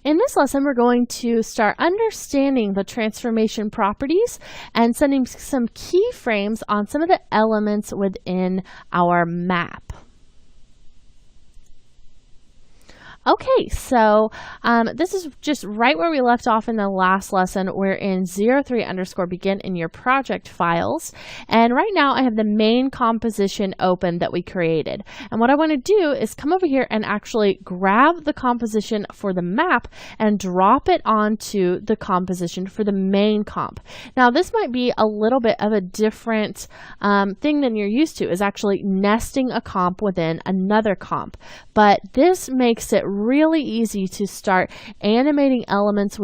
In this lesson, we're going to start understanding the transformation properties and setting some keyframes on some of the elements within our map. Okay, so this is just right where we left off in the last lesson. We're in 03_begin in your project files. And right now I have the main composition open that we created. And what I want to do is come over here and actually grab the composition for the map and drop it onto the composition for the main comp. Now this might be a little bit of a different thing than you're used to, is actually nesting a comp within another comp. But this makes it really easy to start animating elements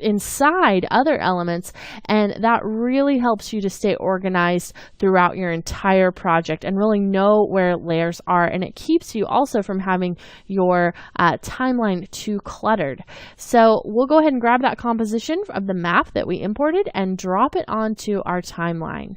inside other elements, and that really helps you to stay organized throughout your entire project and really know where layers are, and it keeps you also from having your timeline too cluttered. So we'll go ahead and grab that composition of the map that we imported and drop it onto our timeline.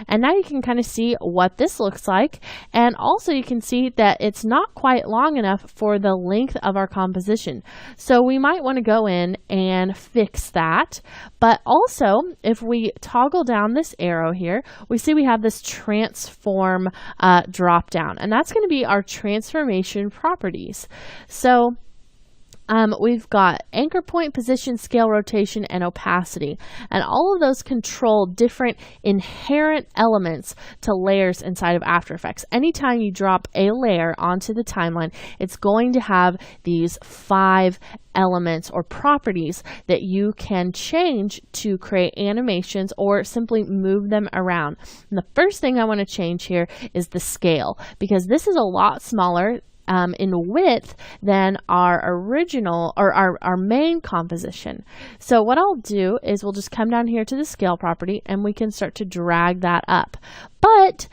And now you can kind of see what this looks like, and also you can see that it's not quite long enough for the length of our composition. So we might want to go in and fix that. But also, if we toggle down this arrow here, we see we have this transform drop down, and that's going to be our transformation properties. So we've got anchor point, position, scale, rotation, and opacity. And all of those control different inherent elements to layers inside of After Effects. Anytime you drop a layer onto the timeline, it's going to have these 5 elements or properties that you can change to create animations or simply move them around. And the first thing I want to change here is the scale, because this is a lot smaller in width than our original or our main composition. So what I'll do is we'll just come down here to the scale property and we can start to drag that up. But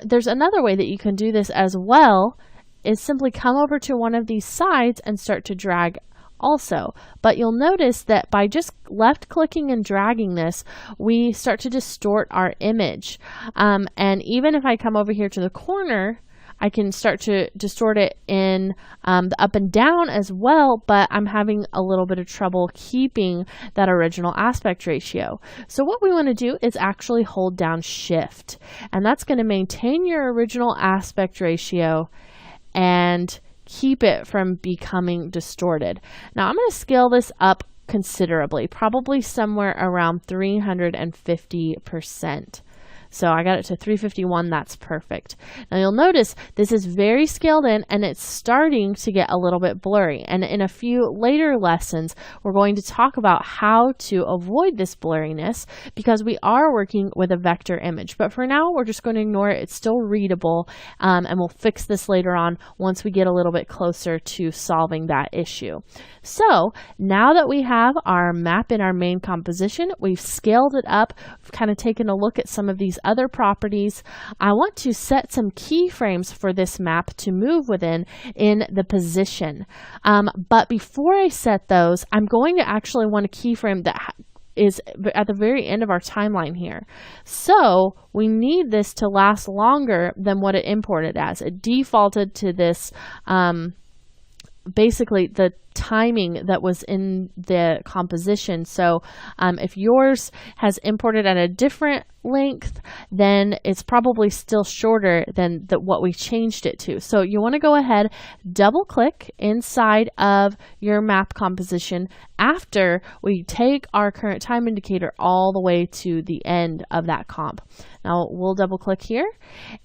there's another way that you can do this as well, is simply come over to one of these sides and start to drag also. But you'll notice that by just left clicking and dragging this, we start to distort our image. And even if I come over here to the corner, I can start to distort it in the up and down as well, but I'm having a little bit of trouble keeping that original aspect ratio. So what we want to do is actually hold down Shift, and that's going to maintain your original aspect ratio and keep it from becoming distorted. Now I'm going to scale this up considerably, probably somewhere around 350%. So I got it to 351, that's perfect. Now you'll notice this is very scaled in and it's starting to get a little bit blurry. And in a few later lessons, we're going to talk about how to avoid this blurriness because we are working with a vector image. But for now, we're just going to ignore it. It's still readable, and we'll fix this later on once we get a little bit closer to solving that issue. So now that we have our map in our main composition, we've scaled it up, we've kind of taken a look at some of these other properties. I want to set some keyframes for this map to move within in the position. But before I set those, I'm going to actually want a keyframe that is at the very end of our timeline here. So we need this to last longer than what it imported as. It defaulted to this basically the timing that was in the composition. So if yours has imported at a different length, then it's probably still shorter than what we changed it to. So you want to go ahead, double click inside of your map composition after we take our current time indicator all the way to the end of that comp. Now we'll double click here,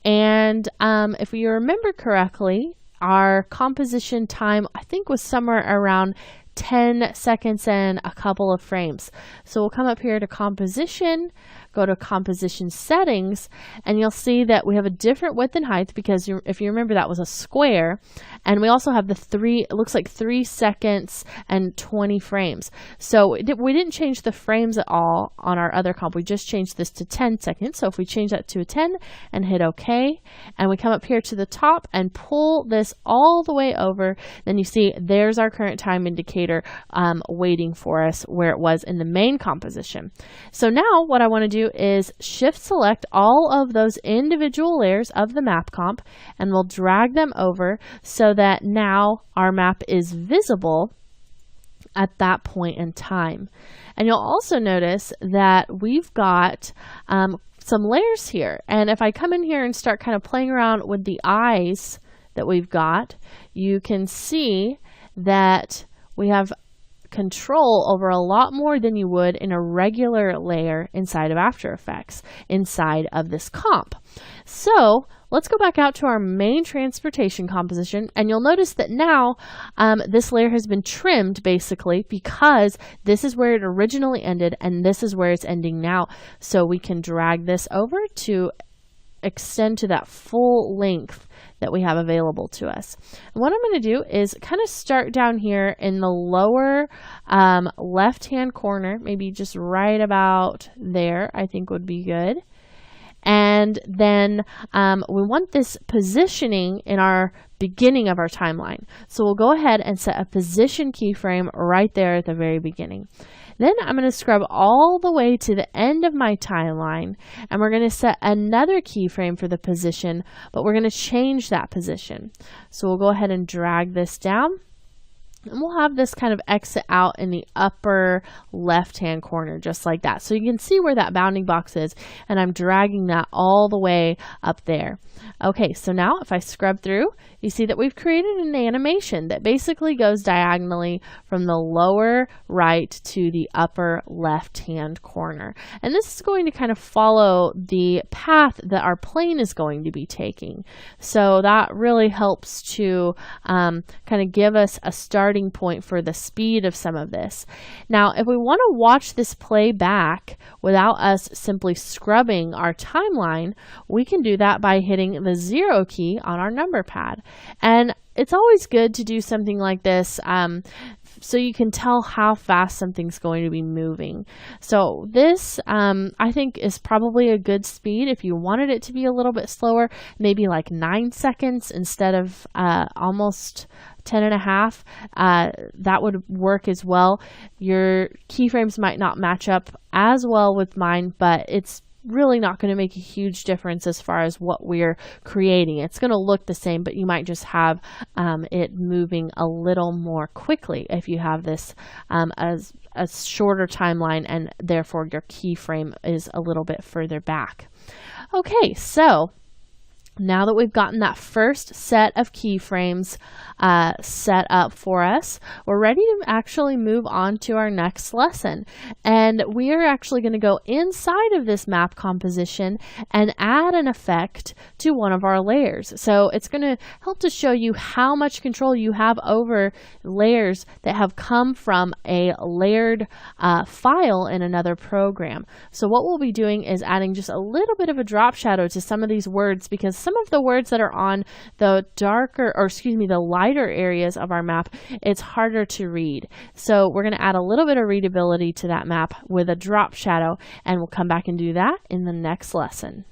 and if you remember correctly, our composition time, I think, was somewhere around 10 seconds and a couple of frames. So we'll come up here to composition, go to composition settings, and you'll see that we have a different width and height because if you remember, that was a square. And we also have it looks like 3 seconds and 20 frames. So we didn't change the frames at all on our other comp. We just changed this to 10 seconds. So if we change that to a 10 and hit OK, and we come up here to the top and pull this all the way over, then you see there's our current time indicator waiting for us where it was in the main composition. So now what I want to do is shift select all of those individual layers of the map comp, and we'll drag them over so that now our map is visible at that point in time. And you'll also notice that we've got some layers here. And if I come in here and start kind of playing around with the eyes that we've got, you can see that we have control over a lot more than you would in a regular layer inside of After Effects, inside of this comp. So let's go back out to our main transportation composition, and you'll notice that now this layer has been trimmed basically because this is where it originally ended and this is where it's ending now. So we can drag this over to extend to that full length that we have available to us. And what I'm going to do is kind of start down here in the lower left-hand corner, maybe just right about there, I think would be good. And then we want this positioning in our beginning of our timeline. So we'll go ahead and set a position keyframe right there at the very beginning. Then I'm going to scrub all the way to the end of my timeline, and we're going to set another keyframe for the position, but we're going to change that position. So we'll go ahead and drag this down. And we'll have this kind of exit out in the upper left-hand corner, just like that. So you can see where that bounding box is, and I'm dragging that all the way up there. Okay, so now if I scrub through, you see that we've created an animation that basically goes diagonally from the lower right to the upper left-hand corner. And this is going to kind of follow the path that our plane is going to be taking. So that really helps to kind of give us a starting point for the speed of some of this. Now, if we want to watch this play back without us simply scrubbing our timeline, we can do that by hitting the 0 key on our number pad. And it's always good to do something like this so you can tell how fast something's going to be moving. So this I think is probably a good speed. If you wanted it to be a little bit slower, maybe like 9 seconds instead of almost 10.5, that would work as well. Your keyframes might not match up as well with mine, but it's really not going to make a huge difference as far as what we're creating. It's going to look the same, but you might just have it moving a little more quickly if you have this as a shorter timeline, and therefore your keyframe is a little bit further back. Okay, so now that we've gotten that first set of keyframes set up for us, we're ready to actually move on to our next lesson. And we are actually going to go inside of this map composition and add an effect to one of our layers. So it's going to help to show you how much control you have over layers that have come from a layered file in another program. So what we'll be doing is adding just a little bit of a drop shadow to some of these words, because some of the words that are on the the lighter areas of our map, it's harder to read. So we're going to add a little bit of readability to that map with a drop shadow, and we'll come back and do that in the next lesson.